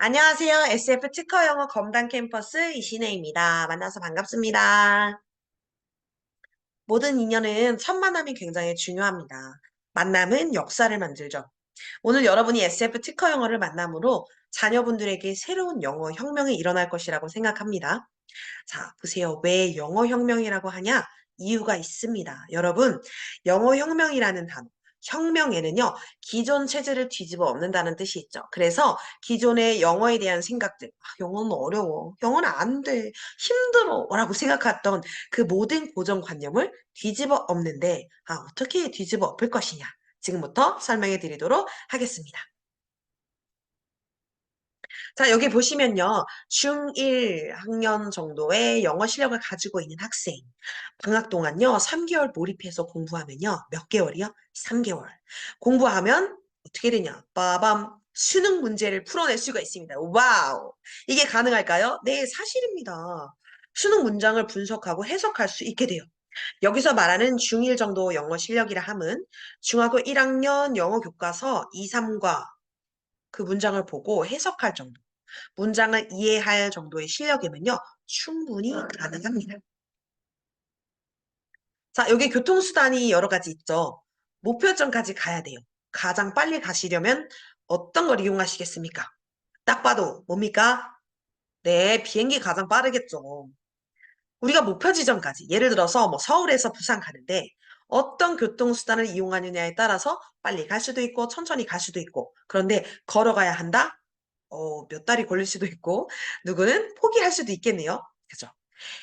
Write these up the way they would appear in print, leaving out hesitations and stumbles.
안녕하세요. SF 특허 영어 검단 캠퍼스 이신혜입니다. 만나서 반갑습니다. 모든 인연은 첫 만남이 굉장히 중요합니다. 만남은 역사를 만들죠. 오늘 여러분이 SF 특허 영어를 만남으로 자녀분들에게 새로운 영어 혁명이 일어날 것이라고 생각합니다. 자, 보세요. 왜 영어 혁명이라고 하냐? 이유가 있습니다. 여러분, 영어 혁명이라는 단어, 혁명에는요, 기존 체제를 뒤집어 엎는다는 뜻이 있죠. 그래서 기존의 영어에 대한 생각들, 영어는 어려워, 영어는 안 돼, 힘들어, 라고 생각했던 그 모든 고정관념을 뒤집어 엎는데, 어떻게 뒤집어 엎을 것이냐? 지금부터 설명해 드리도록 하겠습니다. 자, 여기 보시면요. 중1 학년 정도의 영어 실력을 가지고 있는 학생. 방학 동안요. 3개월 몰입해서 공부하면요. 몇 개월이요? 3개월. 공부하면 어떻게 되냐? 빠밤. 수능 문제를 풀어낼 수가 있습니다. 와우. 이게 가능할까요? 네, 사실입니다. 수능 문장을 분석하고 해석할 수 있게 돼요. 여기서 말하는 중1 정도 영어 실력이라 함은 중학교 1학년 영어 교과서 2, 3과 그 문장을 보고 해석할 정도. 문장을 이해할 정도의 실력이면요, 충분히 가능합니다. 자, 여기 교통수단이 여러 가지 있죠. 목표점까지 가야 돼요. 가장 빨리 가시려면 어떤 걸 이용하시겠습니까? 딱 봐도 뭡니까? 네, 비행기 가장 빠르겠죠. 우리가 목표 지점까지, 예를 들어서 뭐 서울에서 부산 가는데 어떤 교통수단을 이용하느냐에 따라서 빨리 갈 수도 있고 천천히 갈 수도 있고 그런데 걸어가야 한다? 몇 달이 걸릴 수도 있고 누구는 포기할 수도 있겠네요. 그죠?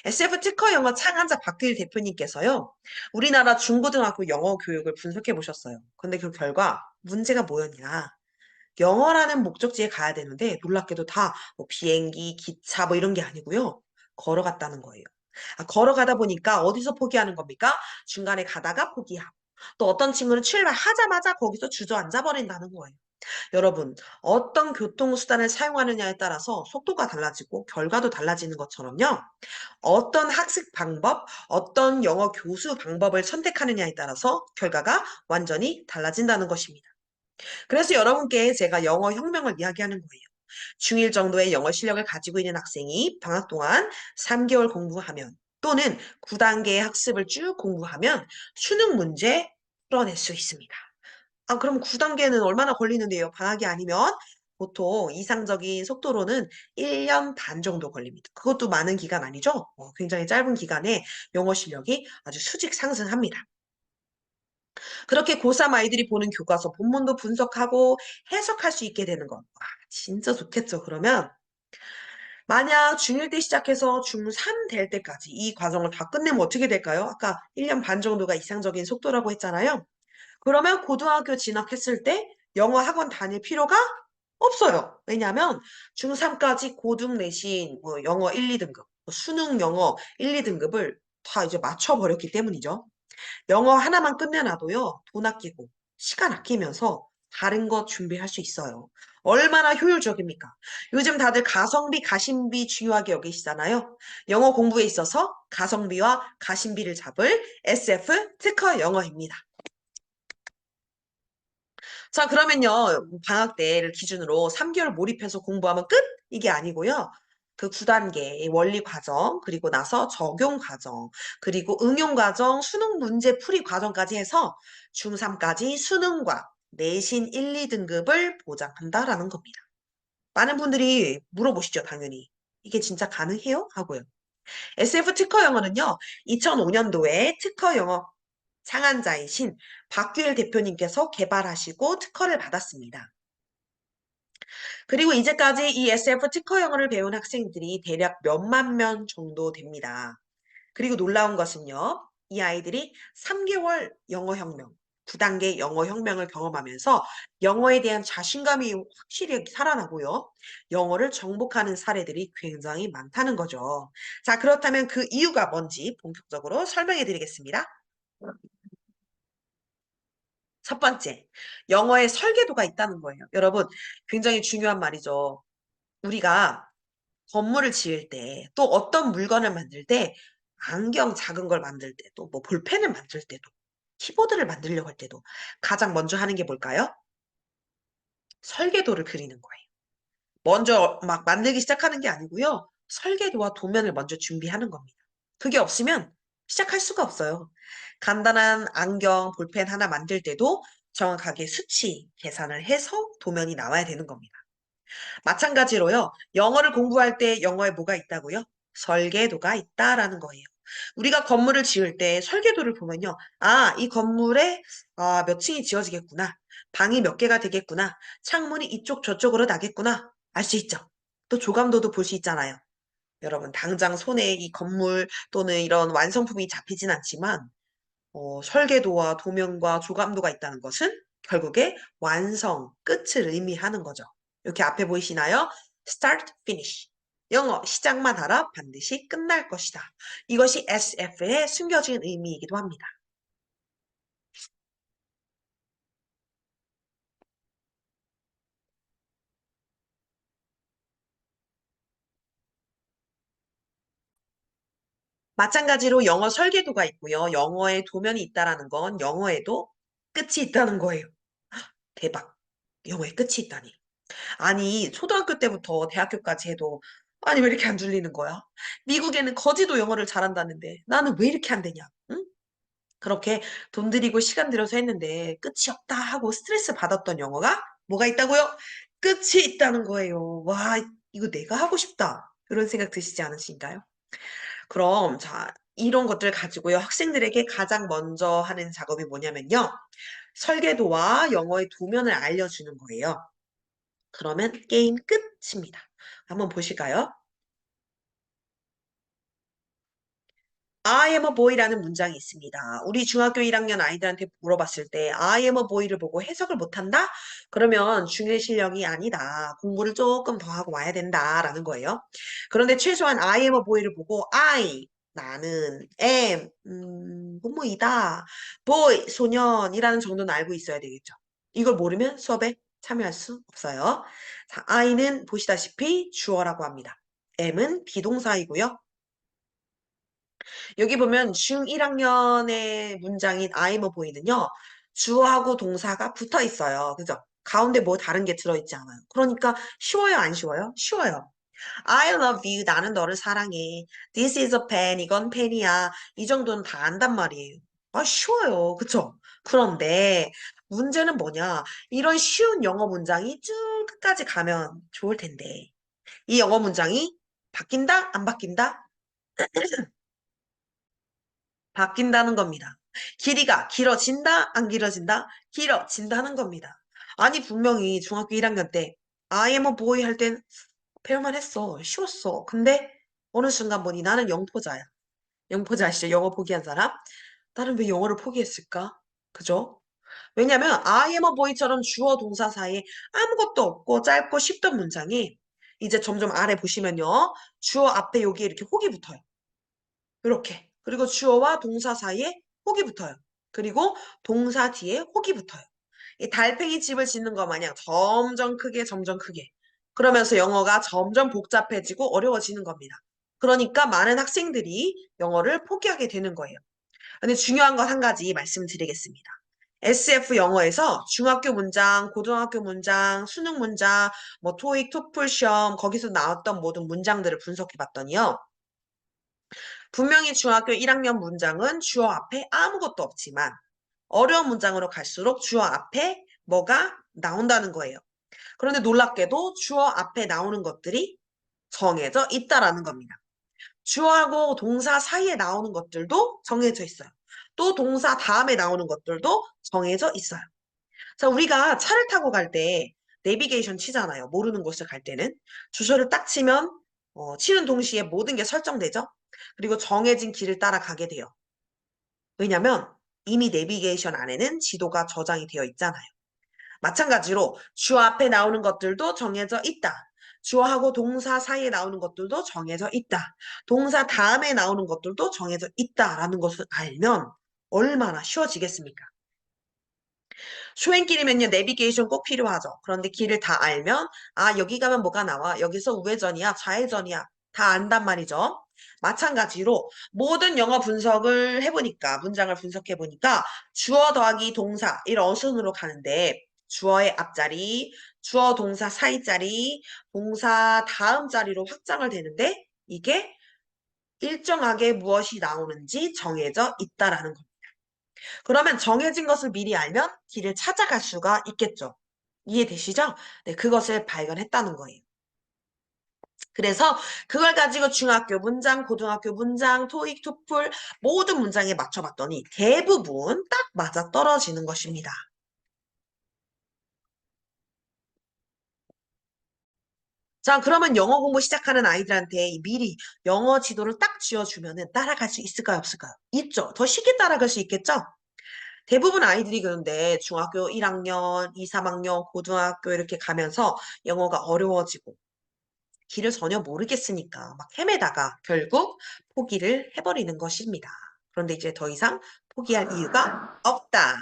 SF 특허 영어 창안자 박길 대표님께서요. 우리나라 중고등학교 영어 교육을 분석해 보셨어요. 근데 그 결과 문제가 뭐였냐? 영어라는 목적지에 가야 되는데 놀랍게도 다뭐 비행기, 기차 뭐 이런 게 아니고요. 걸어갔다는 거예요. 걸어가다 보니까 어디서 포기하는 겁니까? 중간에 가다가 포기하고 또 어떤 친구는 출발하자마자 거기서 주저앉아 버린다는 거예요. 여러분, 어떤 교통수단을 사용하느냐에 따라서 속도가 달라지고 결과도 달라지는 것처럼요. 어떤 학습 방법, 어떤 영어 교수 방법을 선택하느냐에 따라서 결과가 완전히 달라진다는 것입니다. 그래서 여러분께 제가 영어 혁명을 이야기하는 거예요. 중1 정도의 영어 실력을 가지고 있는 학생이 방학 동안 3개월 공부하면 또는 9단계의 학습을 쭉 공부하면 수능 문제 풀어낼 수 있습니다. 그럼 9단계는 얼마나 걸리는데요? 방학이 아니면 보통 이상적인 속도로는 1년 반 정도 걸립니다. 그것도 많은 기간 아니죠? 굉장히 짧은 기간에 영어 실력이 아주 수직 상승합니다. 그렇게 고3 아이들이 보는 교과서 본문도 분석하고 해석할 수 있게 되는 것. 진짜 좋겠죠. 그러면 만약 중1 때 시작해서 중3 될 때까지 이 과정을 다 끝내면 어떻게 될까요? 아까 1년 반 정도가 이상적인 속도라고 했잖아요. 그러면 고등학교 진학했을 때 영어 학원 다닐 필요가 없어요. 왜냐하면 중3까지 고등 내신 뭐 영어 1, 2등급, 수능 영어 1, 2등급을 다 이제 맞춰버렸기 때문이죠. 영어 하나만 끝내놔도요, 돈 아끼고, 시간 아끼면서 다른 거 준비할 수 있어요. 얼마나 효율적입니까? 요즘 다들 가성비, 가심비 중요하게 여기시잖아요. 영어 공부에 있어서 가성비와 가심비를 잡을 SF 특허 영어입니다. 자, 그러면요, 방학 때를 기준으로 3개월 몰입해서 공부하면 끝? 이게 아니고요. 그 9단계 원리 과정, 그리고 나서 적용 과정, 그리고 응용 과정, 수능 문제 풀이 과정까지 해서 중3까지 수능과 내신 1, 2등급을 보장한다라는 겁니다. 많은 분들이 물어보시죠, 당연히. 이게 진짜 가능해요? 하고요. SF 특허 영어는요, 2005년도에 특허 영어 창안자이신 박규일 대표님께서 개발하시고 특허를 받았습니다. 그리고 이제까지 이 SF 특허 영어를 배운 학생들이 대략 몇만 명 정도 됩니다. 그리고 놀라운 것은요, 이 아이들이 3개월 영어 혁명, 9단계 영어 혁명을 경험하면서 영어에 대한 자신감이 확실히 살아나고요. 영어를 정복하는 사례들이 굉장히 많다는 거죠. 자, 그렇다면 그 이유가 뭔지 본격적으로 설명해 드리겠습니다. 첫 번째, 영어의 설계도가 있다는 거예요. 여러분, 굉장히 중요한 말이죠. 우리가 건물을 지을 때, 또 어떤 물건을 만들 때, 안경 작은 걸 만들 때, 또 뭐 볼펜을 만들 때도, 키보드를 만들려고 할 때도 가장 먼저 하는 게 뭘까요? 설계도를 그리는 거예요. 먼저 막 만들기 시작하는 게 아니고요. 설계도와 도면을 먼저 준비하는 겁니다. 그게 없으면 시작할 수가 없어요. 간단한 안경, 볼펜 하나 만들 때도 정확하게 수치 계산을 해서 도면이 나와야 되는 겁니다. 마찬가지로요. 영어를 공부할 때 영어에 뭐가 있다고요? 설계도가 있다라는 거예요. 우리가 건물을 지을 때 설계도를 보면요. 아, 이 건물에 몇 층이 지어지겠구나. 방이 몇 개가 되겠구나. 창문이 이쪽 저쪽으로 나겠구나. 알 수 있죠. 또 조감도도 볼 수 있잖아요. 여러분, 당장 손에 이 건물 또는 이런 완성품이 잡히진 않지만 설계도와 도면과 조감도가 있다는 것은 결국에 완성, 끝을 의미하는 거죠. 이렇게 앞에 보이시나요? Start, finish. 영어 시작만 하라 반드시 끝날 것이다. 이것이 SF의 숨겨진 의미이기도 합니다. 마찬가지로 영어 설계도가 있고요. 영어에 도면이 있다라는 건 영어에도 끝이 있다는 거예요. 대박. 영어에 끝이 있다니. 아니, 초등학교 때부터 대학교까지 해도 아니 왜 이렇게 안 들리는 거야? 미국에는 거지도 영어를 잘한다는데 나는 왜 이렇게 안 되냐? 응? 그렇게 돈 들이고 시간 들여서 했는데 끝이 없다 하고 스트레스 받았던 영어가 뭐가 있다고요? 끝이 있다는 거예요. 와, 이거 내가 하고 싶다. 그런 생각 드시지 않으신가요? 그럼 자, 이런 것들 가지고요. 학생들에게 가장 먼저 하는 작업이 뭐냐면요. 설계도와 영어의 도면을 알려주는 거예요. 그러면 게임 끝입니다. 한번 보실까요? I am a boy라는 문장이 있습니다. 우리 중학교 1학년 아이들한테 물어봤을 때 I am a boy를 보고 해석을 못한다? 그러면 중일 실력이 아니다. 공부를 조금 더 하고 와야 된다라는 거예요. 그런데 최소한 I am a boy를 보고 나는 am 뭐뭐이다. boy 소년이라는 정도는 알고 있어야 되겠죠. 이걸 모르면 수업에 참여할 수 없어요. 자, I는 보시다시피 주어라고 합니다. am은 비동사이고요. 여기 보면 중1학년의 문장인 I'm a boy는요. 주어하고 동사가 붙어 있어요. 그죠? 가운데 뭐 다른 게 들어있지 않아요. 그러니까 쉬워요, 안 쉬워요? 쉬워요. I love you. 나는 너를 사랑해. This is a pen. 이건 펜이야. 이 정도는 다 안단 말이에요. 아, 쉬워요. 그쵸? 그런데 문제는 뭐냐? 이런 쉬운 영어 문장이 쭉 끝까지 가면 좋을 텐데. 이 영어 문장이 바뀐다? 안 바뀐다? 바뀐다는 겁니다. 길이가 길어진다? 안 길어진다? 길어진다는 겁니다. 아니, 분명히 중학교 1학년 때 I am a boy 할 땐 배울만 했어. 쉬웠어. 근데 어느 순간 보니 나는 영포자야. 영포자 아시죠? 영어 포기한 사람? 나는 왜 영어를 포기했을까? 그죠? 왜냐면 I am a boy처럼 주어 동사 사이에 아무것도 없고 짧고 쉽던 문장이 이제 점점 아래 보시면요. 주어 앞에 여기 이렇게 혹이 붙어요. 이렇게. 그리고 주어와 동사 사이에 혹이 붙어요. 그리고 동사 뒤에 혹이 붙어요. 이 달팽이 집을 짓는 것 마냥 점점 크게 점점 크게. 그러면서 영어가 점점 복잡해지고 어려워지는 겁니다. 그러니까 많은 학생들이 영어를 포기하게 되는 거예요. 근데 중요한 것 한 가지 말씀드리겠습니다. SF 영어에서 중학교 문장, 고등학교 문장, 수능 문장, 뭐 토익, 토플 시험 거기서 나왔던 모든 문장들을 분석해 봤더니요. 분명히 중학교 1학년 문장은 주어 앞에 아무것도 없지만 어려운 문장으로 갈수록 주어 앞에 뭐가 나온다는 거예요. 그런데 놀랍게도 주어 앞에 나오는 것들이 정해져 있다라는 겁니다. 주어하고 동사 사이에 나오는 것들도 정해져 있어요. 또 동사 다음에 나오는 것들도 정해져 있어요. 자, 우리가 차를 타고 갈 때 내비게이션 치잖아요. 모르는 곳을 갈 때는. 주소를 딱 치면 치는 동시에 모든 게 설정되죠. 그리고 정해진 길을 따라가게 돼요. 왜냐면 이미 내비게이션 안에는 지도가 저장이 되어 있잖아요. 마찬가지로 주어 앞에 나오는 것들도 정해져 있다. 주어하고 동사 사이에 나오는 것들도 정해져 있다. 동사 다음에 나오는 것들도 정해져 있다라는 것을 알면 얼마나 쉬워지겠습니까? 쇼행길이면요, 내비게이션 꼭 필요하죠. 그런데 길을 다 알면, 아, 여기 가면 뭐가 나와? 여기서 우회전이야, 좌회전이야. 다 안단 말이죠. 마찬가지로 모든 영어 분석을 해보니까, 문장을 분석해보니까 주어 더하기 동사, 이런 어순으로 가는데 주어의 앞자리, 주어 동사 사이자리, 동사 다음 자리로 확장을 되는데 이게 일정하게 무엇이 나오는지 정해져 있다라는 겁니다. 그러면 정해진 것을 미리 알면 길을 찾아갈 수가 있겠죠. 이해되시죠? 네, 그것을 발견했다는 거예요. 그래서 그걸 가지고 중학교 문장, 고등학교 문장, 토익, 토플 모든 문장에 맞춰봤더니 대부분 딱 맞아 떨어지는 것입니다. 자, 그러면 영어 공부 시작하는 아이들한테 미리 영어 지도를 딱 지어주면 따라갈 수 있을까요, 없을까요? 있죠. 더 쉽게 따라갈 수 있겠죠? 대부분 아이들이 그런데 중학교 1학년, 2, 3학년, 고등학교 이렇게 가면서 영어가 어려워지고 길을 전혀 모르겠으니까 막 헤매다가 결국 포기를 해버리는 것입니다. 그런데 이제 더 이상 포기할 이유가 없다.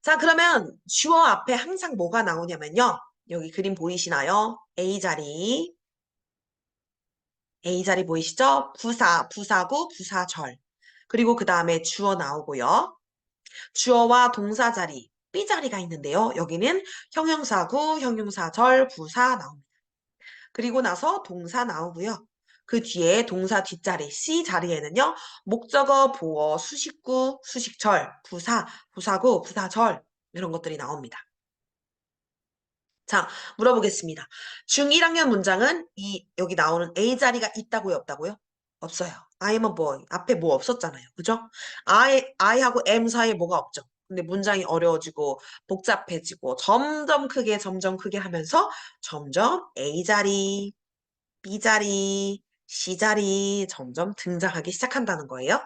자, 그러면 주어 앞에 항상 뭐가 나오냐면요. 여기 그림 보이시나요? A자리. A자리 보이시죠? 부사, 부사구, 부사절. 그리고 그 다음에 주어 나오고요. 주어와 동사 자리, B자리가 있는데요. 여기는 형용사구, 형용사절, 부사 나옵니다. 그리고 나서 동사 나오고요. 그 뒤에 동사 뒷자리 C 자리에는요. 목적어, 보어, 수식구, 수식절, 부사, 부사구, 부사절 이런 것들이 나옵니다. 자, 물어보겠습니다. 중1학년 문장은 여기 나오는 A 자리가 있다고요, 없다고요? 없어요. I am a boy. 앞에 뭐 없었잖아요. 그죠? I하고 am 사이에 뭐가 없죠. 근데 문장이 어려워지고 복잡해지고 점점 크게 하면서 점점 A 자리, B 자리, C 자리 점점 등장하기 시작한다는 거예요.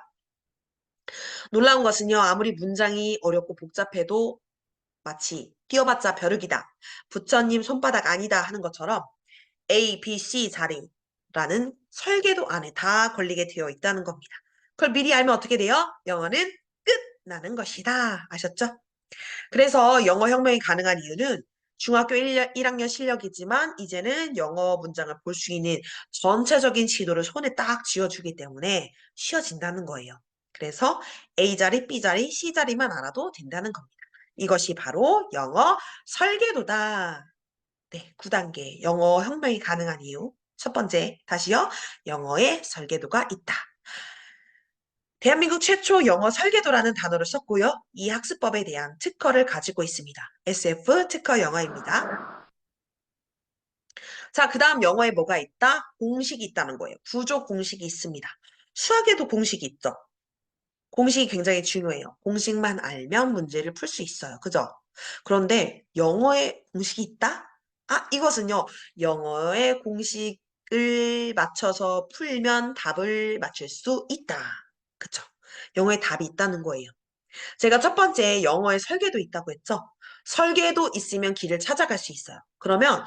놀라운 것은요, 아무리 문장이 어렵고 복잡해도 마치 뛰어봤자 벼룩이다. 부처님 손바닥 아니다 하는 것처럼 A, B, C 자리라는 설계도 안에 다 걸리게 되어 있다는 겁니다. 그걸 미리 알면 어떻게 돼요? 영어는 끝나는 것이다. 아셨죠? 그래서 영어 혁명이 가능한 이유는 중학교 1학년 실력이지만 이제는 영어 문장을 볼 수 있는 전체적인 지도를 손에 딱 쥐어주기 때문에 쉬워진다는 거예요. 그래서 A자리, B자리, C자리만 알아도 된다는 겁니다. 이것이 바로 영어 설계도다. 네, 9단계 영어 혁명이 가능한 이유. 첫 번째, 다시요. 영어의 설계도가 있다. 대한민국 최초 영어 설계도라는 단어를 썼고요. 이 학습법에 대한 특허를 가지고 있습니다. SF 특허 영어입니다. 자, 그 다음 영어에 뭐가 있다? 공식이 있다는 거예요. 구조 공식이 있습니다. 수학에도 공식이 있죠. 공식이 굉장히 중요해요. 공식만 알면 문제를 풀 수 있어요. 그죠? 그런데 영어에 공식이 있다? 아, 이것은요. 영어의 공식을 맞춰서 풀면 답을 맞출 수 있다. 그쵸? 영어에 답이 있다는 거예요. 제가 첫 번째 영어에 설계도 있다고 했죠? 설계도 있으면 길을 찾아갈 수 있어요. 그러면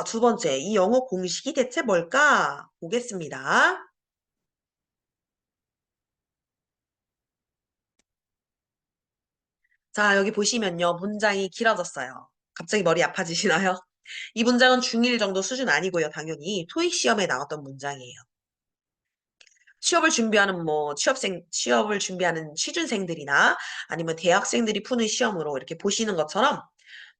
두 번째 이 영어 공식이 대체 뭘까? 보겠습니다. 자, 여기 보시면요. 문장이 길어졌어요. 갑자기 머리 아파지시나요? 이 문장은 중1 정도 수준 아니고요. 당연히 토익 시험에 나왔던 문장이에요. 취업을 준비하는 취준생들이나 아니면 대학생들이 푸는 시험으로 이렇게 보시는 것처럼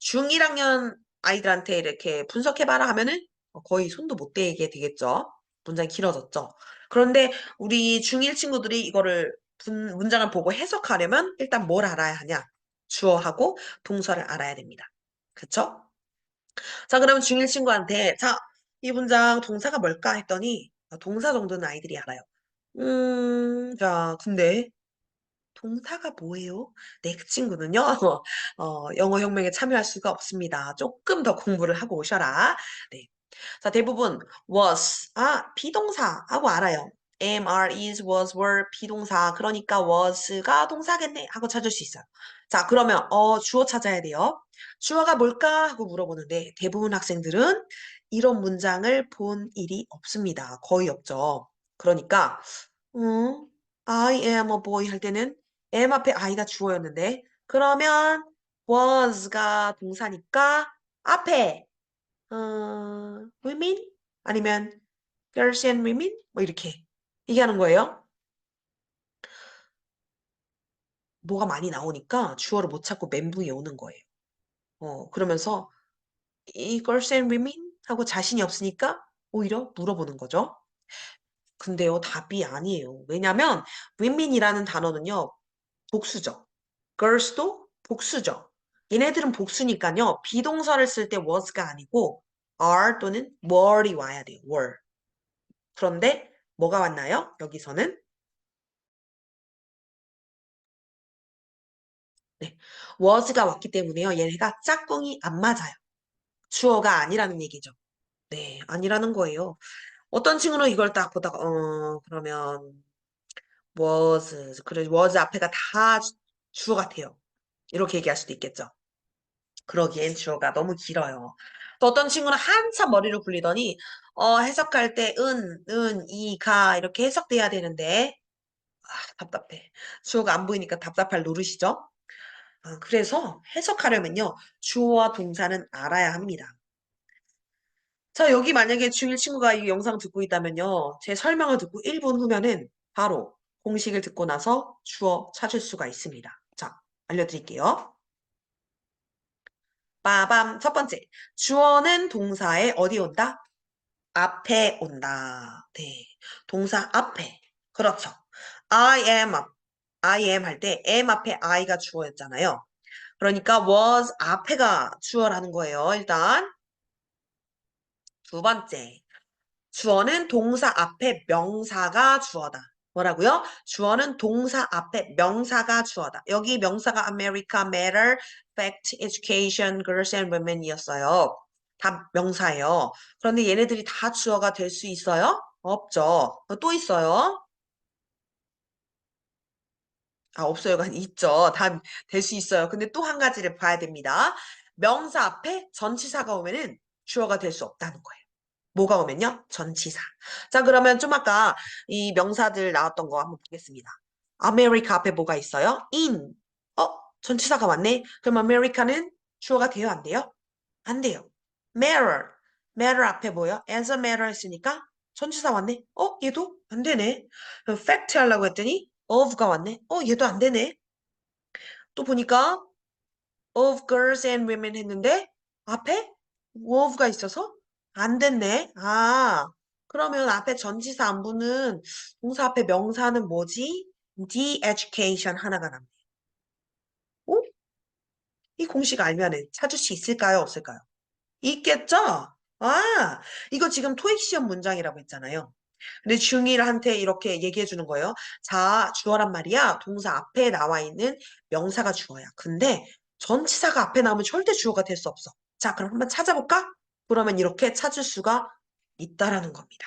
중1학년 아이들한테 이렇게 분석해봐라 하면은 거의 손도 못 대게 되겠죠. 문장이 길어졌죠. 그런데 우리 중1 친구들이 이거를 문장을 보고 해석하려면 일단 뭘 알아야 하냐? 주어하고 동사를 알아야 됩니다. 그쵸? 자, 그러면 중1 친구한테 이 문장 동사가 뭘까 했더니 동사 정도는 아이들이 알아요. 자, 근데 동사가 뭐예요? 네, 그 친구는요, 영어 혁명에 참여할 수가 없습니다. 조금 더 공부를 하고 오셔라. 네. 자, 대부분 was, 비동사 하고 알아요. am, are, is, was, were, 비동사. 그러니까 was가 동사겠네 하고 찾을 수 있어요. 자, 그러면 주어 찾아야 돼요. 주어가 뭘까 하고 물어보는데 대부분 학생들은 이런 문장을 본 일이 없습니다. 거의 없죠. 그러니까 음, I am a boy 할 때는 am 앞에 I가 주어였는데 그러면 was가 동사니까 앞에 women 아니면 girls and women 뭐 이렇게 얘기하는 거예요. 뭐가 많이 나오니까 주어를 못 찾고 멘붕이 오는 거예요. 그러면서 이 girls and women? 하고 자신이 없으니까 오히려 물어보는 거죠. 근데요, 답이 아니에요. 왜냐면 women이라는 단어는요, 복수죠. girls도 복수죠. 얘네들은 복수니까요, 비동사를 쓸 때 was가 아니고 are 또는 were이 와야 돼요. were. 그런데 뭐가 왔나요? 여기서는 네, was가 왔기 때문에요. 얘네가 짝꿍이 안 맞아요. 주어가 아니라는 얘기죠. 네, 아니라는 거예요. 어떤 친구는 이걸 딱 보다가 그러면 그래 was 앞에가 다 주어 같아요. 이렇게 얘기할 수도 있겠죠. 그러기엔 주어가 너무 길어요. 또 어떤 친구는 한참 머리를 굴리더니 해석할 때 이, 가 이렇게 해석돼야 되는데 답답해. 주어가 안 보이니까 답답할 노릇이죠. 그래서 해석하려면요. 주어와 동사는 알아야 합니다. 자, 여기 만약에 중1 친구가 이 영상 듣고 있다면요. 제 설명을 듣고 1분 후면은 바로 공식을 듣고 나서 주어 찾을 수가 있습니다. 자, 알려드릴게요. 빠밤. 첫 번째. 주어는 동사에 어디 온다? 앞에 온다. 네. 동사 앞에. 그렇죠. I am 할 때 am 앞에 I가 주어였잖아요. 그러니까 was 앞에가 주어라는 거예요. 일단 두 번째. 주어는 동사 앞에 명사가 주어다. 뭐라고요? 주어는 동사 앞에 명사가 주어다. 여기 명사가 America, Matter, Fact, Education, Girls and Women이었어요. 다 명사예요. 그런데 얘네들이 다 주어가 될 수 있어요? 없죠. 또 있어요? 없어요가 있죠. 다 될 수 있어요. 근데 또 한 가지를 봐야 됩니다. 명사 앞에 전치사가 오면은 주어가 될 수 없다는 거예요. 뭐가 오면요? 전치사. 자, 그러면 좀 아까 이 명사들 나왔던 거 한번 보겠습니다. 아메리카 앞에 뭐가 있어요? in. 전치사가 왔네. 그럼 아메리카는 주어가 돼요? 안 돼요? 안 돼요. matter. matter 앞에 뭐요? as a matter 했으니까 전치사 왔네. 얘도 안 되네. 그럼 fact 하려고 했더니 of가 왔네. 얘도 안 되네. 또 보니까 of girls and women 했는데 앞에 of가 있어서 안 됐네. 그러면 앞에 전치사 안부는 동사 앞에 명사는 뭐지? the education 하나가 남네요. 어? 이 공식 알면은 찾을 수 있을까요? 없을까요? 있겠죠? 이거 지금 토익 시험 문장이라고 했잖아요. 근데 중1한테 이렇게 얘기해 주는 거예요. 자, 주어란 말이야. 동사 앞에 나와 있는 명사가 주어야. 근데 전치사가 앞에 나오면 절대 주어가 될 수 없어. 자, 그럼 한번 찾아볼까? 그러면 이렇게 찾을 수가 있다라는 겁니다.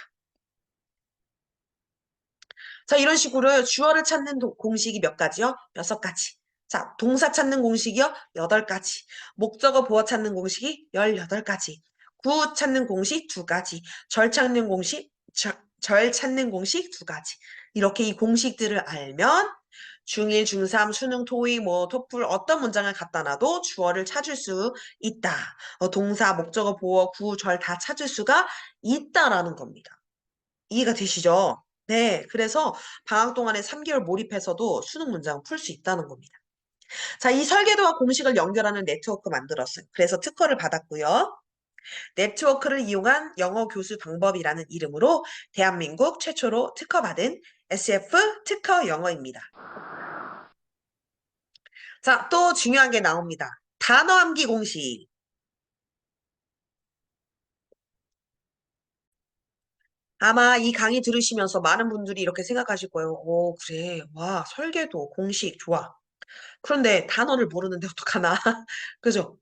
자, 이런 식으로 주어를 찾는 공식이 몇 가지요? 6가지. 자, 동사 찾는 공식이요? 8가지. 목적어 보어 찾는 공식이 18가지. 구 찾는 공식 2가지. 절 찾는 공식 2가지. 이렇게 이 공식들을 알면 중1, 중3, 수능, 토익, 토플 어떤 문장을 갖다 놔도 주어를 찾을 수 있다. 동사, 목적어, 보어, 구, 절 다 찾을 수가 있다라는 겁니다. 이해가 되시죠? 네, 그래서 방학 동안에 3개월 몰입해서도 수능 문장 풀 수 있다는 겁니다. 자, 이 설계도와 공식을 연결하는 네트워크 만들었어요. 그래서 특허를 받았고요. 네트워크를 이용한 영어 교수 방법이라는 이름으로 대한민국 최초로 특허받은 SF 특허 영어입니다. 자, 또 중요한 게 나옵니다. 단어 암기 공식. 아마 이 강의 들으시면서 많은 분들이 이렇게 생각하실 거예요. 그래. 와, 설계도, 공식, 좋아. 그런데 단어를 모르는데 어떡하나. 그죠?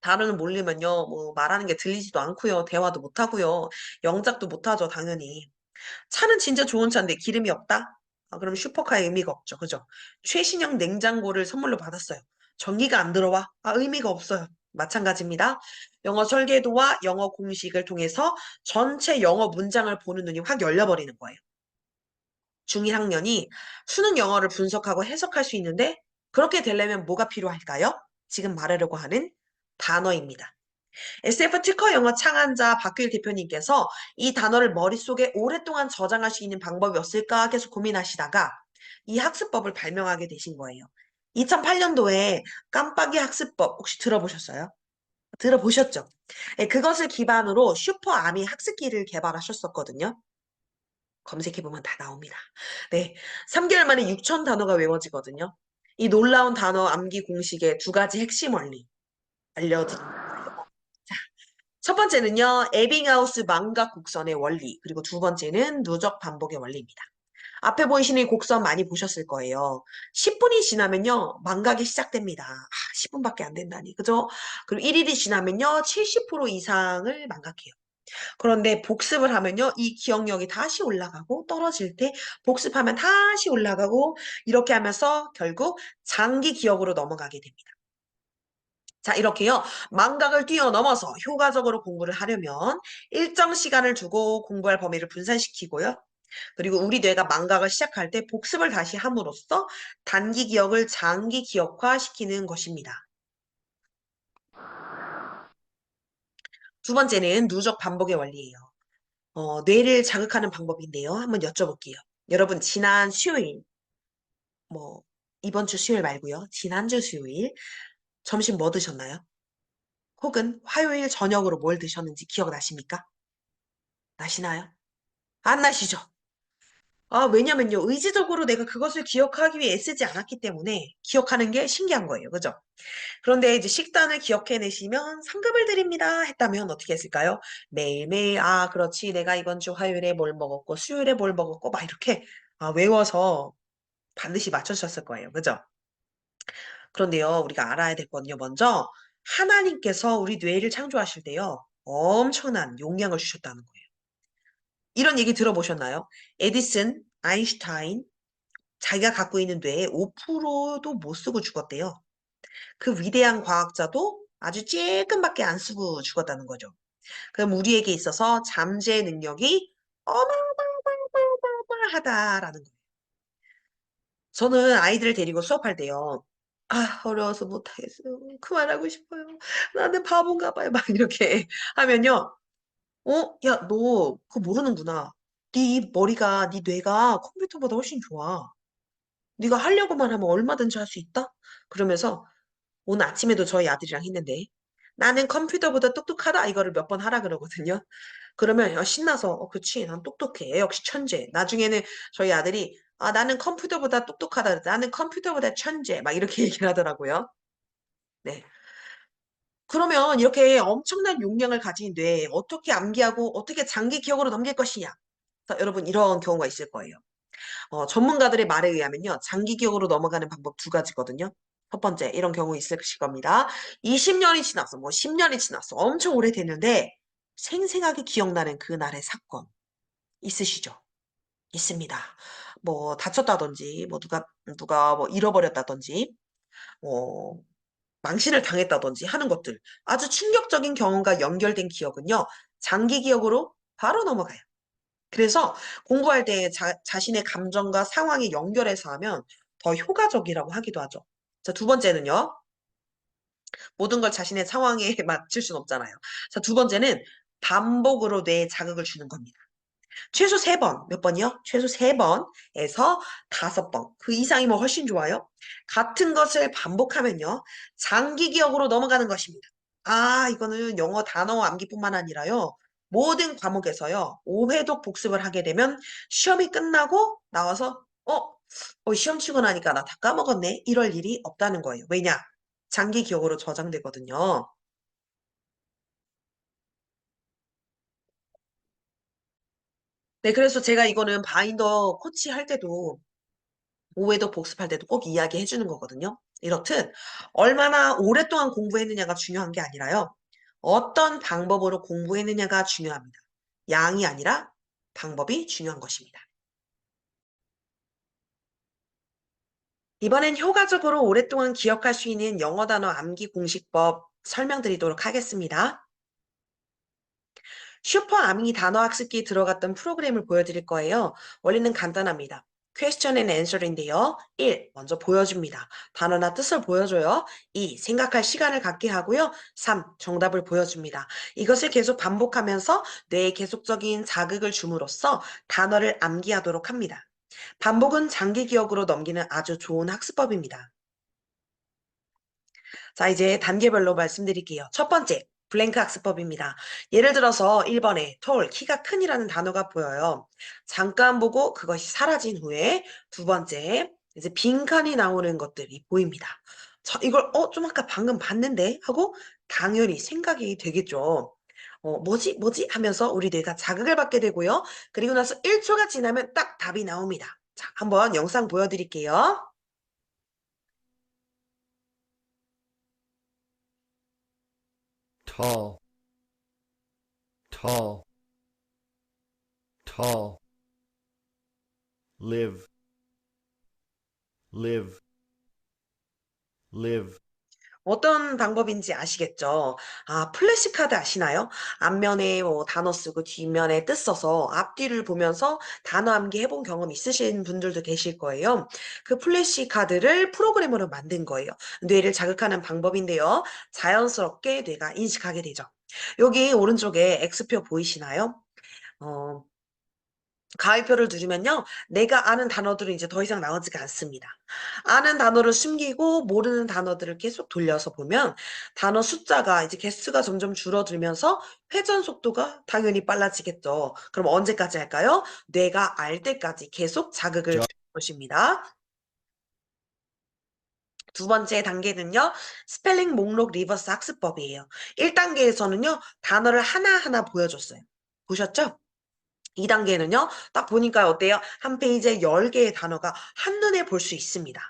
단어를 모르면요, 말하는 게 들리지도 않고요. 대화도 못하고요. 영작도 못하죠, 당연히. 차는 진짜 좋은 차인데 기름이 없다? 그럼 슈퍼카의 의미가 없죠. 그죠? 최신형 냉장고를 선물로 받았어요. 전기가 안 들어와? 의미가 없어요. 마찬가지입니다. 영어 설계도와 영어 공식을 통해서 전체 영어 문장을 보는 눈이 확 열려버리는 거예요. 중1학년이 수능 영어를 분석하고 해석할 수 있는데 그렇게 되려면 뭐가 필요할까요? 지금 말하려고 하는 단어입니다. SF 특허 영어 창안자 박규일 대표님께서 이 단어를 머릿속에 오랫동안 저장할 수 있는 방법이 없을까 계속 고민하시다가 이 학습법을 발명하게 되신 거예요. 2008년도에 깜빡이 학습법 혹시 들어보셨어요? 들어보셨죠? 네, 그것을 기반으로 슈퍼아미 학습기를 개발하셨었거든요. 검색해보면 다 나옵니다. 네, 3개월 만에 6천 단어가 외워지거든요. 이 놀라운 단어 암기 공식의 두 가지 핵심 원리 알려드립니다. 자, 첫 번째는요, 에빙하우스 망각 곡선의 원리, 그리고 두 번째는 누적 반복의 원리입니다. 앞에 보이시는 이 곡선 많이 보셨을 거예요. 10분이 지나면요, 망각이 시작됩니다. 10분밖에 안 된다니, 그죠? 그리고 1일이 지나면요, 70% 이상을 망각해요. 그런데 복습을 하면요, 이 기억력이 다시 올라가고 떨어질 때 복습하면 다시 올라가고 이렇게 하면서 결국 장기 기억으로 넘어가게 됩니다. 자, 이렇게요. 망각을 뛰어넘어서 효과적으로 공부를 하려면 일정 시간을 두고 공부할 범위를 분산시키고요. 그리고 우리 뇌가 망각을 시작할 때 복습을 다시 함으로써 단기 기억을 장기 기억화시키는 것입니다. 두 번째는 누적 반복의 원리예요. 뇌를 자극하는 방법인데요. 한번 여쭤볼게요. 여러분, 지난 수요일, 뭐, 이번 주 수요일 말고요. 지난주 수요일, 점심 뭐 드셨나요? 혹은 화요일 저녁으로 뭘 드셨는지 기억나십니까? 나시나요? 안 나시죠? 왜냐면요. 의지적으로 내가 그것을 기억하기 위해 애쓰지 않았기 때문에 기억하는 게 신기한 거예요. 그죠? 그런데 이제 식단을 기억해내시면 상급을 드립니다 했다면 어떻게 했을까요? 매일매일, 그렇지. 내가 이번 주 화요일에 뭘 먹었고, 수요일에 뭘 먹었고, 막 이렇게 외워서 반드시 맞춰주셨을 거예요. 그죠? 그런데요, 우리가 알아야 될 건요. 먼저, 하나님께서 우리 뇌를 창조하실 때요, 엄청난 용량을 주셨다는 거예요. 이런 얘기 들어보셨나요? 에디슨, 아인슈타인, 자기가 갖고 있는 뇌의 5%도 못 쓰고 죽었대요. 그 위대한 과학자도 아주 찔끔밖에 안 쓰고 죽었다는 거죠. 그럼 우리에게 있어서 잠재 능력이 어마어마하다라는 거예요. 저는 아이들을 데리고 수업할 때요. 어려워서 못하겠어요. 그만하고 싶어요. 나는 바본가 봐요. 막 이렇게 하면요. 야, 너 그거 모르는구나. 네 머리가, 네 뇌가 컴퓨터보다 훨씬 좋아. 네가 하려고만 하면 얼마든지 할 수 있다? 그러면서 오늘 아침에도 저희 아들이랑 했는데 나는 컴퓨터보다 똑똑하다 이거를 몇 번 하라 그러거든요. 그러면 신나서 그치 난 똑똑해 역시 천재. 나중에는 저희 아들이 나는 컴퓨터보다 똑똑하다. 나는 컴퓨터보다 천재. 막 이렇게 얘기를 하더라고요. 네. 그러면 이렇게 엄청난 용량을 가진 뇌에 어떻게 암기하고 어떻게 장기 기억으로 넘길 것이냐. 자, 여러분 이런 경우가 있을 거예요. 전문가들의 말에 의하면요. 장기 기억으로 넘어가는 방법 두 가지거든요. 첫 번째, 이런 경우 있으실 겁니다. 20년이 지났어, 뭐 10년이 지났어. 엄청 오래됐는데 생생하게 기억나는 그날의 사건 있으시죠? 있습니다. 뭐 다쳤다든지, 뭐 누가 뭐 잃어버렸다든지, 뭐 망신을 당했다든지 하는 것들. 아주 충격적인 경험과 연결된 기억은요. 장기 기억으로 바로 넘어가요. 그래서 공부할 때 자신의 감정과 상황에 연결해서 하면 더 효과적이라고 하기도 하죠. 자, 두 번째는요. 모든 걸 자신의 상황에 맞출 수는 없잖아요. 자, 두 번째는 반복으로 뇌에 자극을 주는 겁니다. 최소 3번, 몇 번이요? 최소 3번에서 5번. 그 이상이면 훨씬 좋아요. 같은 것을 반복하면요. 장기 기억으로 넘어가는 것입니다. 이거는 영어 단어 암기뿐만 아니라요. 모든 과목에서요. 5회독 복습을 하게 되면 시험이 끝나고 나와서 시험 치고 나니까 나 다 까먹었네. 이럴 일이 없다는 거예요. 왜냐? 장기 기억으로 저장되거든요. 네, 그래서 제가 이거는 바인더 코치 할 때도 5회독 복습할 때도 꼭 이야기해 주는 거거든요. 이렇듯 얼마나 오랫동안 공부했느냐가 중요한 게 아니라요. 어떤 방법으로 공부했느냐가 중요합니다. 양이 아니라 방법이 중요한 것입니다. 이번엔 효과적으로 오랫동안 기억할 수 있는 영어 단어 암기 공식법 설명드리도록 하겠습니다. 슈퍼 아미 단어 학습기에 들어갔던 프로그램을 보여드릴 거예요. 원리는 간단합니다. Question and Answer인데요. 1. 먼저 보여줍니다. 단어나 뜻을 보여줘요. 2. 생각할 시간을 갖게 하고요. 3. 정답을 보여줍니다. 이것을 계속 반복하면서 뇌에 계속적인 자극을 줌으로써 단어를 암기하도록 합니다. 반복은 장기 기억으로 넘기는 아주 좋은 학습법입니다. 자, 이제 단계별로 말씀드릴게요. 첫 번째, 블랭크 학습법입니다. 예를 들어서 1번에 tall, 키가 큰이라는 단어가 보여요. 잠깐 보고 그것이 사라진 후에 두 번째, 이제 빈칸이 나오는 것들이 보입니다. 자, 이걸 좀 아까 방금 봤는데 하고 당연히 생각이 되겠죠. 뭐지 하면서 우리 뇌가 자극을 받게 되고요. 그리고 나서 1초가 지나면 딱 답이 나옵니다. 자, 한번 영상 보여드릴게요. tall, tall, tall, live, live, live, 어떤 방법인지 아시겠죠? 아, 플래시카드 아시나요? 앞면에 뭐 단어 쓰고 뒷면에 뜻 써서 앞뒤를 보면서 단어 암기 해본 경험 있으신 분들도 계실 거예요. 그 플래시카드를 프로그램으로 만든 거예요. 뇌를 자극하는 방법인데요. 자연스럽게 뇌가 인식하게 되죠. 여기 오른쪽에 X표 보이시나요? 어, 가위표를 누르면요. 내가 아는 단어들은 이제 더 이상 나오지가 않습니다. 아는 단어를 숨기고 모르는 단어들을 계속 돌려서 보면 단어 숫자가 이제 개수가 점점 줄어들면서 회전 속도가 당연히 빨라지겠죠. 그럼 언제까지 할까요? 뇌가 알 때까지 계속 자극을 줄 것입니다. 두 번째 단계는요. 스펠링 목록 리버스 학습법이에요. 1단계에서는요. 단어를 하나하나 보여줬어요. 보셨죠? 2단계는요, 딱 보니까 어때요? 한 페이지에 10개의 단어가 한눈에 볼 수 있습니다.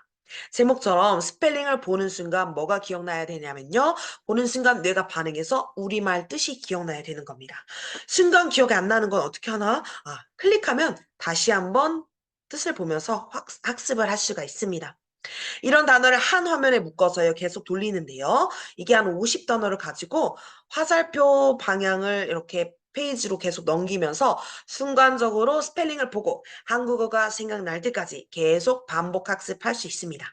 제목처럼 스펠링을 보는 순간 뭐가 기억나야 되냐면요. 보는 순간 뇌가 반응해서 우리말 뜻이 기억나야 되는 겁니다. 순간 기억이 안 나는 건 어떻게 하나? 아, 클릭하면 다시 한번 뜻을 보면서 학습을 할 수가 있습니다. 이런 단어를 한 화면에 묶어서요. 계속 돌리는데요. 이게 한 50단어를 가지고 화살표 방향을 이렇게 페이지로 계속 넘기면서 순간적으로 스펠링을 보고 한국어가 생각날 때까지 계속 반복 학습할 수 있습니다.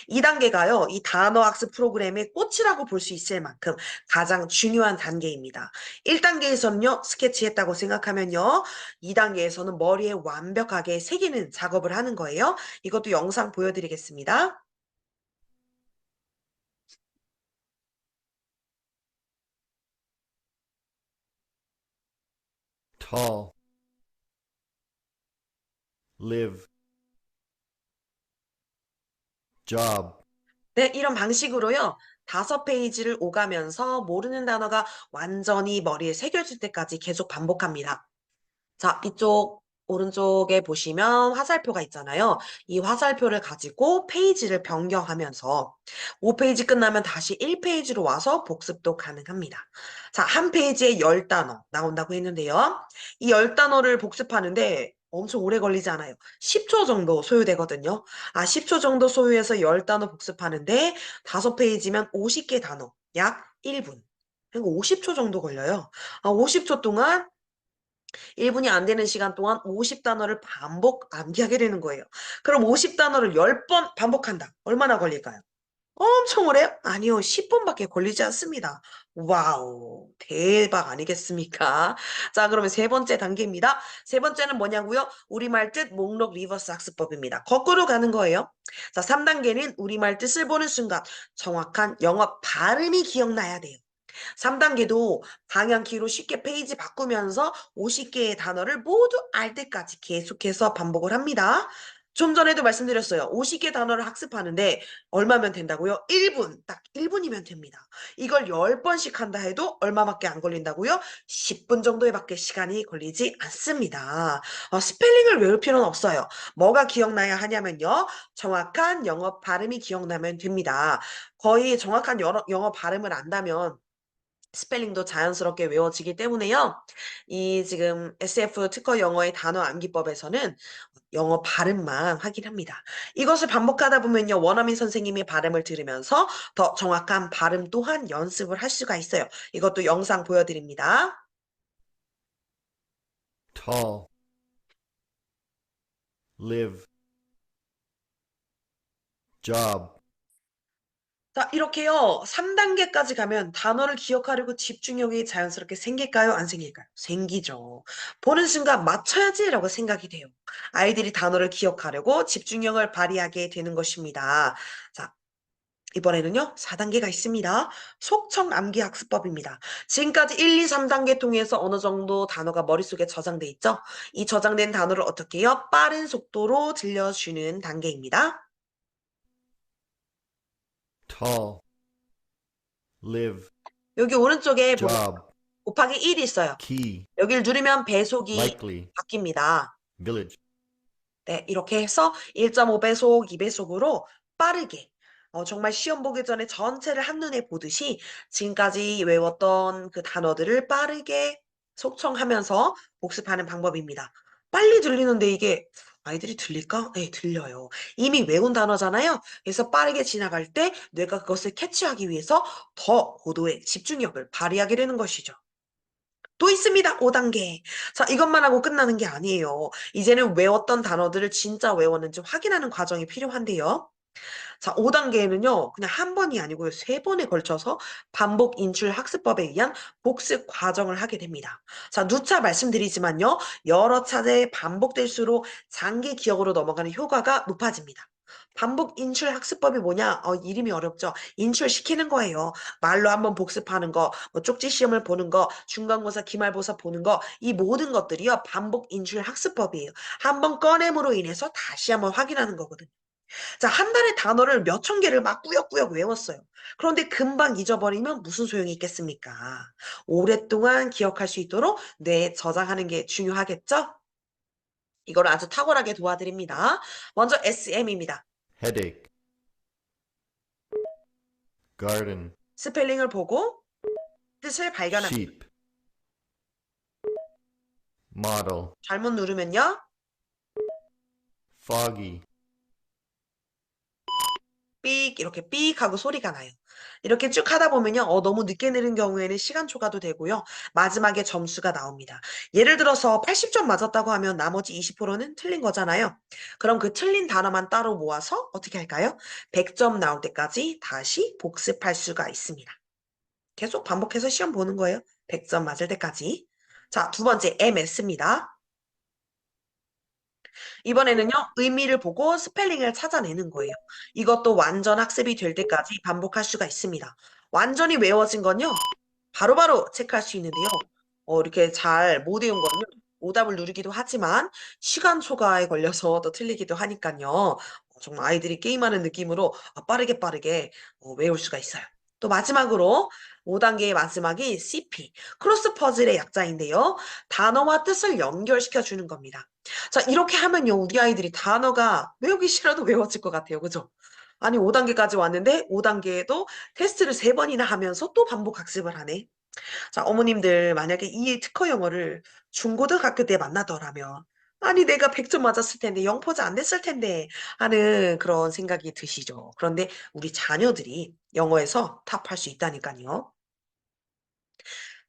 2단계가요. 이 단어 학습 프로그램의 꽃이라고 볼 수 있을 만큼 가장 중요한 단계입니다. 1단계에서는요. 스케치했다고 생각하면요. 2단계에서는 머리에 완벽하게 새기는 작업을 하는 거예요. 이것도 영상 보여드리겠습니다. tall, live, job, 네, 이런 방식으로요. 5페이지를 오가면서 모르는 단어가 완전히 머리에 새겨질 때까지 계속 반복합니다. 자, 이쪽 오른쪽에 보시면 화살표가 있잖아요. 이 화살표를 가지고 페이지를 변경하면서 5페이지 끝나면 다시 1페이지로 와서 복습도 가능합니다. 자, 한 페이지에 10단어 나온다고 했는데요. 이 10단어를 복습하는데 엄청 오래 걸리지 않아요. 10초 정도 소요되거든요. 아, 10초 정도 소요해서 10단어 복습하는데 5페이지면 50개 단어, 약 1분. 그리고 50초 정도 걸려요. 아, 50초 동안 1분이 안 되는 시간 동안 50단어를 반복 암기하게 되는 거예요. 그럼 50단어를 10번 반복한다. 얼마나 걸릴까요? 엄청 오래요? 아니요, 10분밖에 걸리지 않습니다. 와우, 대박 아니겠습니까? 자, 그러면 세 번째 단계입니다. 세 번째는 뭐냐고요? 우리말 뜻 목록 리버스 학습법입니다. 거꾸로 가는 거예요. 자, 3단계는 우리말 뜻을 보는 순간 정확한 영어 발음이 기억나야 돼요. 3단계도 방향키로 쉽게 페이지 바꾸면서 50개의 단어를 모두 알 때까지 계속해서 반복을 합니다. 좀 전에도 말씀드렸어요. 50개 단어를 학습하는데 얼마면 된다고요? 1분. 딱 1분이면 됩니다. 이걸 10번씩 한다 해도 얼마밖에 안 걸린다고요? 10분 정도에 밖에 시간이 걸리지 않습니다. 스펠링을 외울 필요는 없어요. 뭐가 기억나야 하냐면요. 정확한 영어 발음이 기억나면 됩니다. 거의 정확한 영어 발음을 안다면 스펠링도 자연스럽게 외워지기 때문에요. 이 지금 SF 특허 영어의 단어 암기법에서는 영어 발음만 확인합니다. 이것을 반복하다 보면요. 원어민 선생님의 발음을 들으면서 더 정확한 발음 또한 연습을 할 수가 있어요. 이것도 영상 보여드립니다. tall, live, job, 자, 이렇게요. 3단계까지 가면 단어를 기억하려고 집중력이 자연스럽게 생길까요? 안 생길까요? 생기죠. 보는 순간 맞춰야지라고 생각이 돼요. 아이들이 단어를 기억하려고 집중력을 발휘하게 되는 것입니다. 자, 이번에는요, 4단계가 있습니다. 속청 암기 학습법입니다. 지금까지 1, 2, 3단계 통해서 어느 정도 단어가 머릿속에 저장돼 있죠? 이 저장된 단어를 어떻게 해요? 빠른 속도로 들려주는 단계입니다. tall, live, 여기 오른쪽에 보면 job, 곱하기 1이 있어요. key, 여기를 누르면 배속이 likely, 바뀝니다. village, 네, 이렇게 해서 1.5배속, 2배속으로 빠르게 정말 시험 보기 전에 전체를 한눈에 보듯이 지금까지 외웠던 그 단어들을 빠르게 속청하면서 복습하는 방법입니다. 빨리 들리는데 이게 아이들이 들릴까? 네, 들려요. 이미 외운 단어잖아요. 그래서 빠르게 지나갈 때 뇌가 그것을 캐치하기 위해서 더 고도의 집중력을 발휘하게 되는 것이죠. 또 있습니다. 5단계. 자, 이것만 하고 끝나는 게 아니에요. 이제는 외웠던 단어들을 진짜 외웠는지 확인하는 과정이 필요한데요. 자, 5단계에는요, 그냥 한 번이 아니고요, 3번에 걸쳐서 반복 인출 학습법에 의한 복습 과정을 하게 됩니다. 자, 누차 말씀드리지만요, 여러 차례 반복될수록 장기 기억으로 넘어가는 효과가 높아집니다. 반복 인출 학습법이 뭐냐? 이름이 어렵죠? 인출시키는 거예요. 말로 한번 복습하는 거, 뭐 쪽지 시험을 보는 거, 중간고사, 기말고사 보는 거, 이 모든 것들이요, 반복 인출 학습법이에요. 한번 꺼냄으로 인해서 다시 한번 확인하는 거거든요. 자, 한 달에 단어를 몇 천 개를 막 꾸역꾸역 외웠어요. 그런데 금방 잊어버리면 무슨 소용이 있겠습니까? 오랫동안 기억할 수 있도록 뇌에 저장하는 게 중요하겠죠? 이걸 아주 탁월하게 도와드립니다. 먼저 SM입니다. headache, garden, 스펠링을 보고 뜻을 발견합니다. sheep, model, 잘못 누르면요. foggy, 삑 이렇게 삑 하고 소리가 나요. 이렇게 쭉 하다 보면요. 너무 늦게 내린 경우에는 시간 초과도 되고요. 마지막에 점수가 나옵니다. 예를 들어서 80점 맞았다고 하면 나머지 20%는 틀린 거잖아요. 그럼 그 틀린 단어만 따로 모아서 어떻게 할까요? 100점 나올 때까지 다시 복습할 수가 있습니다. 계속 반복해서 시험 보는 거예요. 100점 맞을 때까지. 자, 두 번째 MS입니다. 이번에는요, 의미를 보고 스펠링을 찾아내는 거예요. 이것도 완전 학습이 될 때까지 반복할 수가 있습니다. 완전히 외워진 건요, 바로바로 체크할 수 있는데요. 이렇게 잘 못 외운 거는 오답을 누르기도 하지만 시간 초과에 걸려서 또 틀리기도 하니까요. 정말 아이들이 게임하는 느낌으로 빠르게 빠르게 외울 수가 있어요. 또 마지막으로 5단계의 마지막이 CP, 크로스 퍼즐의 약자인데요. 단어와 뜻을 연결시켜 주는 겁니다. 자, 이렇게 하면요, 우리 아이들이 단어가 외우기 싫어도 외워질 것 같아요. 그죠? 아니, 5단계까지 왔는데 5단계에도 테스트를 3번이나 하면서 또 반복 학습을 하네. 자, 어머님들 만약에 이 특허 영어를 중고등학교 때 만나더라면 아니 내가 100점 맞았을 텐데 0포자 안 됐을 텐데 하는 그런 생각이 드시죠. 그런데 우리 자녀들이 영어에서 탑할 수 있다니까요.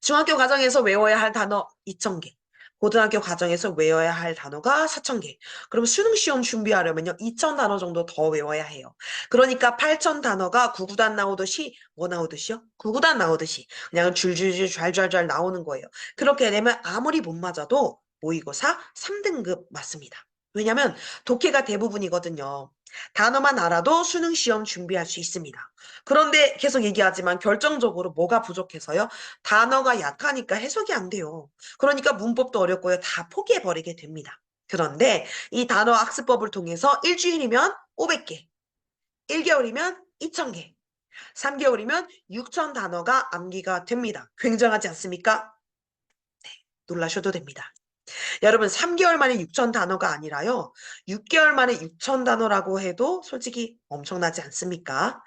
중학교 과정에서 외워야 할 단어 2,000개. 고등학교 과정에서 외워야 할 단어가 4,000개. 그럼 수능 시험 준비하려면요, 2,000 단어 정도 더 외워야 해요. 그러니까 8,000 단어가 구구단 나오듯이, 뭐 나오듯이요? 구구단 나오듯이. 그냥 줄줄줄 잘잘잘 나오는 거예요. 그렇게 되면 아무리 못 맞아도 모의고사 3등급 맞습니다. 왜냐면 독해가 대부분이거든요. 단어만 알아도 수능 시험 준비할 수 있습니다. 그런데 계속 얘기하지만 결정적으로 뭐가 부족해서요? 단어가 약하니까 해석이 안 돼요. 그러니까 문법도 어렵고요. 다 포기해버리게 됩니다. 그런데 이 단어 학습법을 통해서 일주일이면 500개, 1개월이면 2,000개, 3개월이면 6,000 단어가 암기가 됩니다. 굉장하지 않습니까? 놀라셔도 됩니다. 여러분, 3개월 만에 6,000 단어가 아니라요. 6개월 만에 6,000 단어라고 해도 솔직히 엄청나지 않습니까?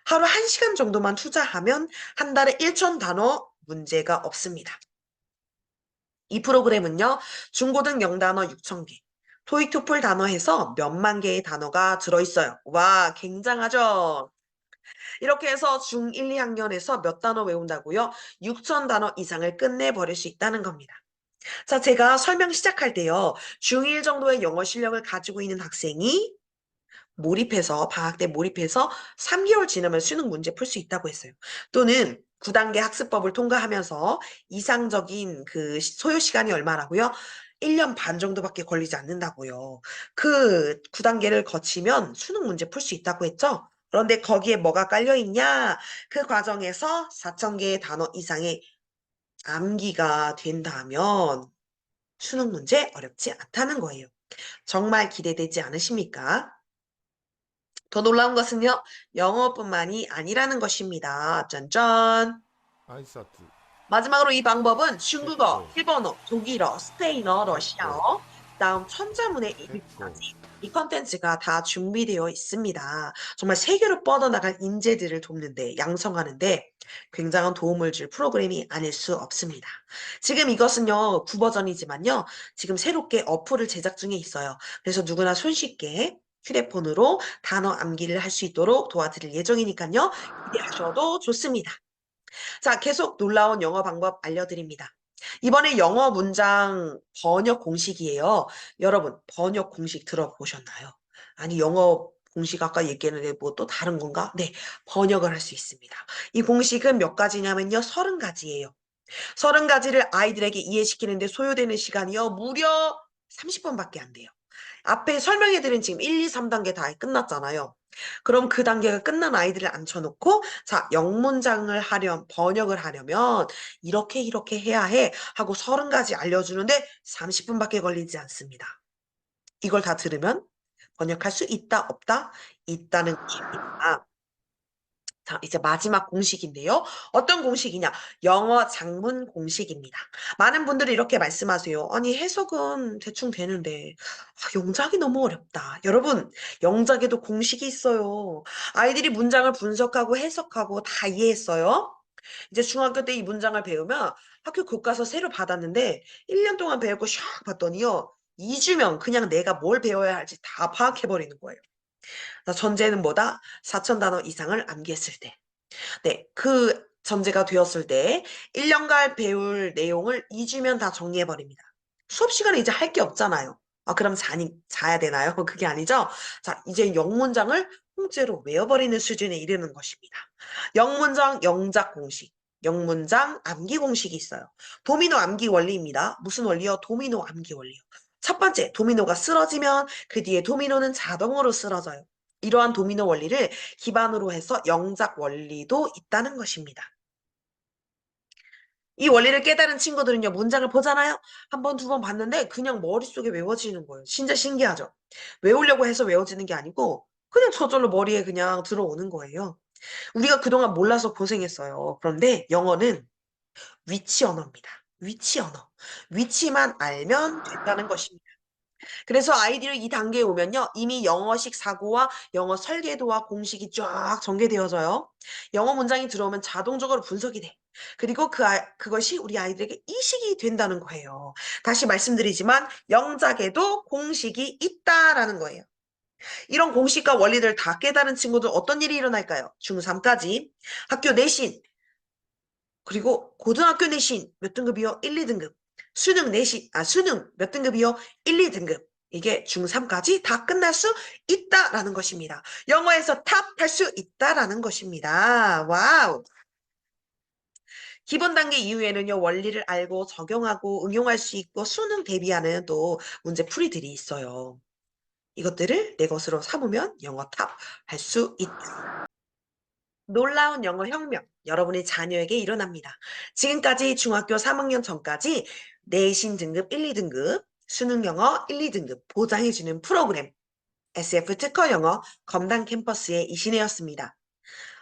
하루 1시간 정도만 투자하면 한 달에 1,000 단어 문제가 없습니다. 이 프로그램은요, 중고등 영단어 6,000개, 토익 토플 단어 해서 몇만 개의 단어가 들어있어요. 와, 굉장하죠? 이렇게 해서 중1, 2학년에서 몇 단어 외운다고요? 6,000 단어 이상을 끝내버릴 수 있다는 겁니다. 자, 제가 설명 시작할 때요, 중1 정도의 영어 실력을 가지고 있는 학생이 몰입해서, 방학 때 몰입해서 3개월 지나면 수능 문제 풀 수 있다고 했어요. 또는 9단계 학습법을 통과하면서 이상적인 그 소요 시간이 얼마라고요? 1년 반 정도밖에 걸리지 않는다고요. 그 9단계를 거치면 수능 문제 풀 수 있다고 했죠? 그런데 거기에 뭐가 깔려 있냐? 그 과정에서 4,000개의 단어 이상의 암기가 된다면 수능 문제 어렵지 않다는 거예요. 정말 기대되지 않으십니까? 더 놀라운 것은요, 영어뿐만이 아니라는 것입니다. 짠짠! 挨拶 마지막으로 이 방법은 중국어, 됐고. 일본어, 독일어, 스페인어, 러시아어, 다음 천자문의 됐고. 읽기까지 이 컨텐츠가 다 준비되어 있습니다. 정말 세계로 뻗어나갈 인재들을 돕는데, 양성하는데 굉장한 도움을 줄 프로그램이 아닐 수 없습니다. 지금 이것은요, 구버전이지만요, 지금 새롭게 어플을 제작 중에 있어요. 그래서 누구나 손쉽게 휴대폰으로 단어 암기를 할 수 있도록 도와드릴 예정이니까요, 기대하셔도 좋습니다. 자, 계속 놀라운 영어 방법 알려드립니다. 이번에 영어 문장 번역 공식이에요. 여러분, 번역 공식 들어보셨나요? 아니, 영어 공식 아까 얘기했는데 뭐 또 다른 건가? 네, 번역을 할 수 있습니다. 이 공식은 몇 가지냐면요, 30가지예요. 30가지를 아이들에게 이해시키는데 소요되는 시간이요, 무려 30분밖에 안 돼요. 앞에 설명해드린 지금 1, 2, 3단계 다 끝났잖아요. 그럼 그 단계가 끝난 아이들을 앉혀놓고, 자, 영문장을 번역을 하려면, 이렇게 해야 해. 하고 30가지 알려주는데 30분밖에 걸리지 않습니다. 이걸 다 들으면 번역할 수 있다, 없다? 있다는 것입니다. 자, 이제 마지막 공식인데요. 어떤 공식이냐? 영어 장문 공식입니다. 많은 분들이 이렇게 말씀하세요. 아니, 해석은 대충 되는데, 영작이 너무 어렵다. 여러분, 영작에도 공식이 있어요. 아이들이 문장을 분석하고 해석하고 다 이해했어요. 이제 중학교 때 이 문장을 배우면 학교 교과서 새로 받았는데, 1년 동안 배우고 샥 봤더니요. 2주면 그냥 내가 뭘 배워야 할지 다 파악해버리는 거예요. 전제는 뭐다? 4,000단어 이상을 암기했을 때. 네, 그 전제가 되었을 때 1년간 배울 내용을 2주면 다 정리해버립니다. 수업 시간에 이제 할 게 없잖아요. 아, 그럼 자야 되나요? 그게 아니죠? 자, 이제 영문장을 통째로 외워버리는 수준에 이르는 것입니다. 영문장 영작 공식, 영문장 암기 공식이 있어요. 도미노 암기 원리입니다. 무슨 원리요? 도미노 암기 원리요. 첫 번째, 도미노가 쓰러지면 그 뒤에 도미노는 자동으로 쓰러져요. 이러한 도미노 원리를 기반으로 해서 영작 원리도 있다는 것입니다. 이 원리를 깨달은 친구들은요, 문장을 보잖아요? 한 번, 두 번 봤는데 그냥 머릿속에 외워지는 거예요. 진짜 신기하죠? 외우려고 해서 외워지는 게 아니고 그냥 저절로 머리에 그냥 들어오는 거예요. 우리가 그동안 몰라서 고생했어요. 그런데 영어는 위치 언어입니다. 위치 언어. 위치만 알면 된다는 것입니다. 그래서 아이들이 이 단계에 오면요. 이미 영어식 사고와 영어 설계도와 공식이 쫙 전개되어져요. 영어 문장이 들어오면 자동적으로 분석이 돼. 그리고 그것이 우리 아이들에게 이식이 된다는 거예요. 다시 말씀드리지만 영작에도 공식이 있다라는 거예요. 이런 공식과 원리들 다 깨달은 친구들 어떤 일이 일어날까요? 중3까지 학교 내신, 그리고 고등학교 내신 몇 등급이요? 1, 2등급. 수능 몇 등급이요? 1, 2등급. 이게 중3까지 다 끝날 수 있다라는 것입니다. 영어에서 탑 할 수 있다라는 것입니다. 와우. 기본 단계 이후에는요, 원리를 알고 적용하고 응용할 수 있고 수능 대비하는 또 문제 풀이들이 있어요. 이것들을 내 것으로 삼으면 영어 탑 할 수 있다. 놀라운 영어 혁명, 여러분의 자녀에게 일어납니다. 지금까지 중학교 3학년 전까지 내신 등급 1, 2등급, 수능 영어 1, 2등급 보장해주는 프로그램, SF 특허 영어 검단 캠퍼스의 이신혜였습니다.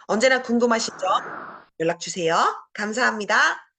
언제나 궁금하신 점 연락 주세요. 감사합니다.